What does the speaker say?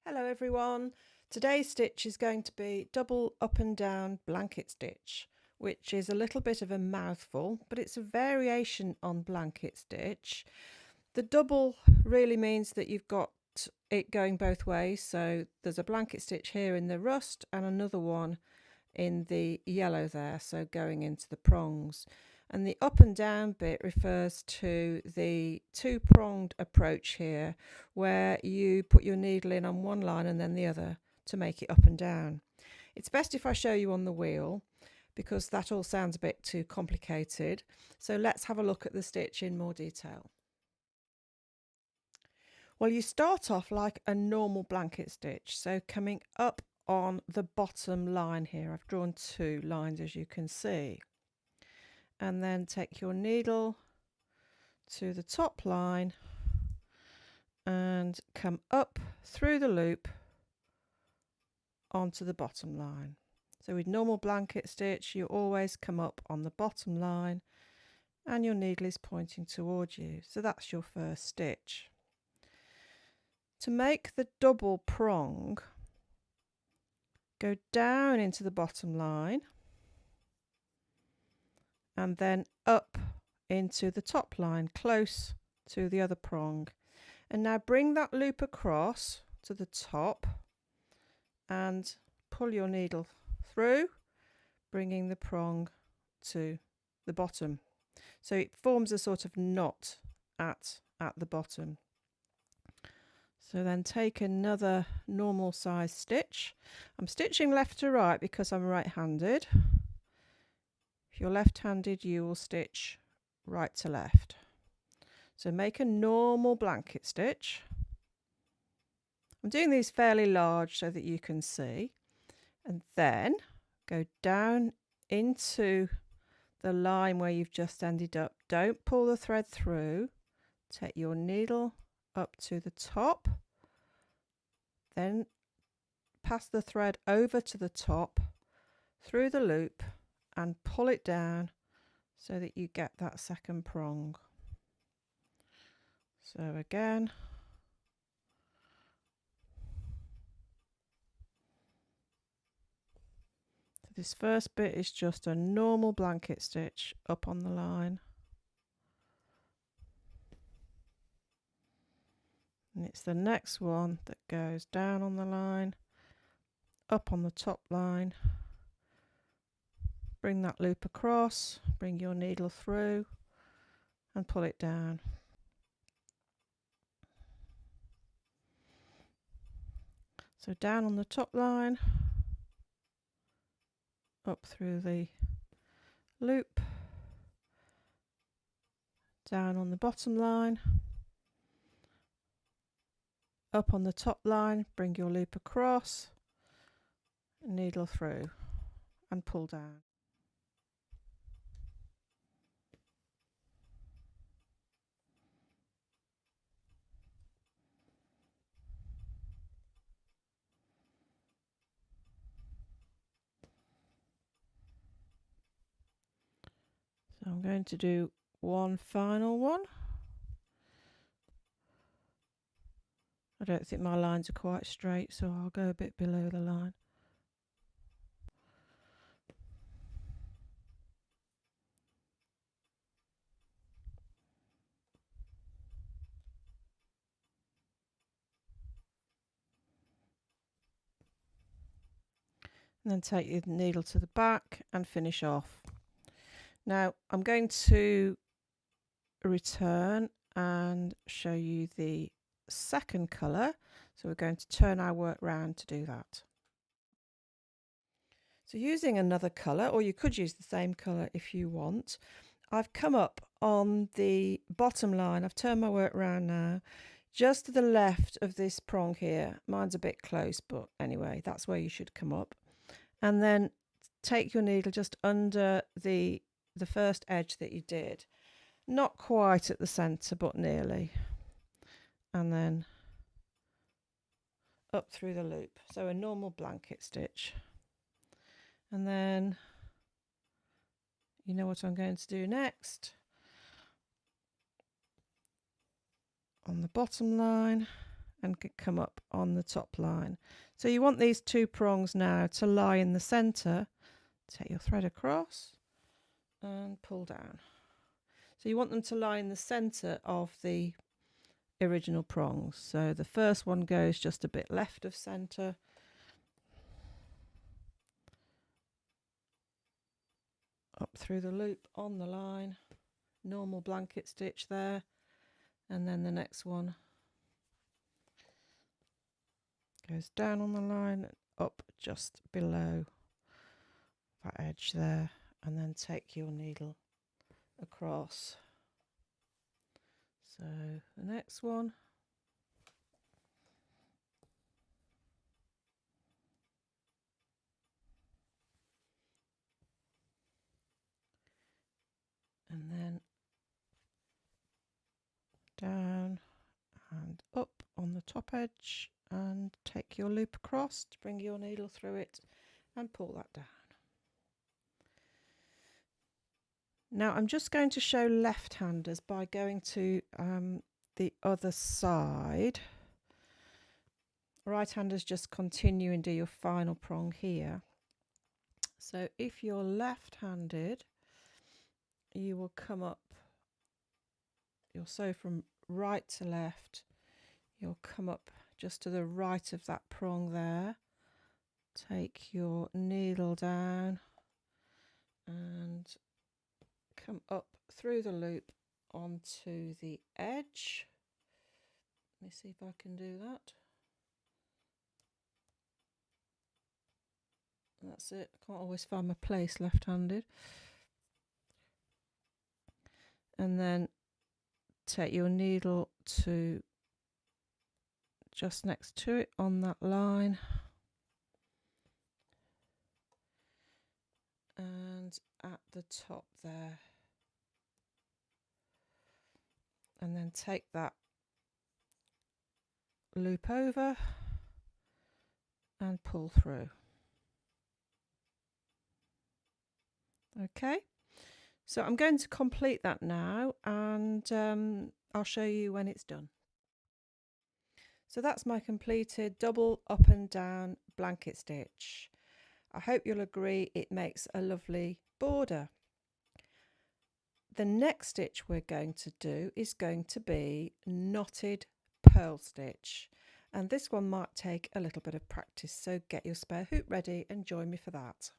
Hello everyone. Today's stitch is going to be double up and down blanket stitch, which is a little bit of a mouthful, but it's a variation on blanket stitch. The double really means that you've got it going both ways, so there's a blanket stitch here in the rust and another one in the yellow there, so going into the prongs. And the up and down bit refers to the two-pronged approach here, where you put your needle in on one line and then the other to make it up and down. It's best if I show you on the wheel because that all sounds a bit too complicated. So let's have a look at the stitch in more detail. Well, you start off like a normal blanket stitch, so coming up on the bottom line here. I've drawn two lines, as you can see. And then take your needle to the top line and come up through the loop onto the bottom line. So with normal blanket stitch, you always come up on the bottom line and your needle is pointing towards you. So that's your first stitch. To make the double prong, go down into the bottom line and then up into the top line close to the other prong, and now bring that loop across to the top and pull your needle through, bringing the prong to the bottom, so it forms a sort of knot at the bottom. So then take another normal size stitch. I'm stitching left to right because I'm right-handed. If you're left-handed, you will stitch right to left. So make a normal blanket stitch. I'm doing these fairly large so that you can see, and then go down into the line where you've just ended up. Don't pull the thread through. Take your needle up to the top, then pass the thread over to the top through the loop and pull it down so that you get that second prong. So again, this first bit is just a normal blanket stitch up on the line, and it's the next one that goes down on the line, up on the top line, bring that loop across, bring your needle through and pull it down. So down on the top line, up through the loop, down on the bottom line, up on the top line, bring your loop across, needle through and pull down. So I'm going to do one final one. I don't think my lines are quite straight, so I'll go a bit below the line. And then take your needle to the back and finish off. Now I'm going to return and show you the second colour, so we're going to turn our work round to do that. So using another colour, or you could use the same colour if you want, I've come up on the bottom line. I've turned my work round now, just to the left of this prong here. Mine's a bit close, but anyway, that's where you should come up. And then take your needle just under the first edge that you did. Not quite at the centre, but nearly. And then up through the loop. So a normal blanket stitch. And then you know what I'm going to do next. On the bottom line, and come up on the top line. So you want these 2 prongs now to lie in the centre. Take your thread across and pull down. So you want them to lie in the centre of the original prongs. So the first one goes just a bit left of centre. Up through the loop on the line. Normal blanket stitch there. And then the next one goes down on the line, up just below that edge there, and then take your needle across. So the next one, and then down and up on the top edge, and take your loop across to bring your needle through it and pull that down. Now I'm just going to show left-handers by going to the other side. Right-handers just continue and do your final prong here. So if you're left-handed, you will come up, you'll sew from right to left, you'll come up just to the right of that prong there, take your needle down and come up through the loop onto the edge. Let me see if I can do that. That's it. I can't always find my place left-handed. And then take your needle to just next to it on that line, and at the top there, and then take that loop over and pull through. Okay, so I'm going to complete that now, and I'll show you when it's done. So that's my completed double up and down blanket stitch. I hope you'll agree it makes a lovely border. The next stitch we're going to do is going to be knotted purl stitch, and this one might take a little bit of practice, so get your spare hoop ready and join me for that.